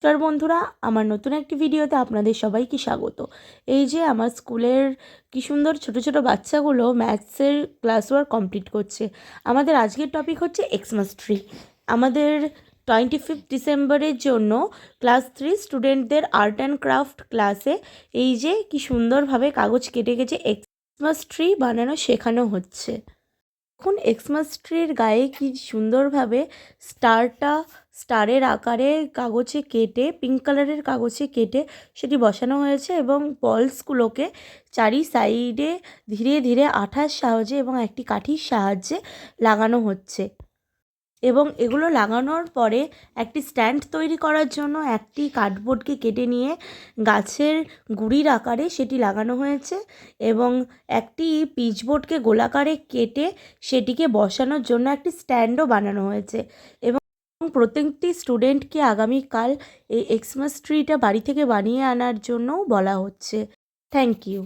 নমস্কার বন্ধুরা, আমার নতুন একটি ভিডিওতে আপনাদের সবাইকে স্বাগত। এই যে আমার স্কুলের কি সুন্দর ছোট ছোট বাচ্চাগুলো ম্যাথসের ক্লাস ওয়ার্ক কমপ্লিট করছে। আমাদের আজকের টপিক হচ্ছে এক্সমাস ট্রি। আমাদের 25 ডিসেম্বরের জন্য ক্লাস 3 স্টুডেন্টদের আর্ট অ্যান্ড ক্রাফট ক্লাসে এই যে কি সুন্দরভাবে কাগজ কেটে কেটে এক্সমাস ট্রি বানানো শেখানো হচ্ছে। এখন এক্সমাস ট্রির গায়ে কি সুন্দরভাবে স্টারের আকারে কাগজে কেটে, পিঙ্ক কালারের কাগজে কেটে সেটি বসানো হয়েছে এবং বলসগুলোকে চারি সাইডে ধীরে ধীরে আঠার সাহায্যে এবং একটি কাঠির সাহায্যে লাগানো হচ্ছে। এবং এগুলো লাগানোর পরে একটি স্ট্যান্ড তৈরি করার জন্য একটি কার্ডবোর্ডকে কেটে নিয়ে গাছের গুঁড়ির আকারে সেটি লাগানো হয়েছে এবং একটি পিচবোর্ডকে গোলাকারে কেটে সেটিকে বসানোর জন্য একটি স্ট্যান্ডও বানানো হয়েছে। এবং প্রত্যেকটি স্টুডেন্টকে আগামীকাল এই এক্সমাস ট্রিটা বাড়ি থেকে বানিয়ে আনার জন্যও বলা হচ্ছে। Thank you.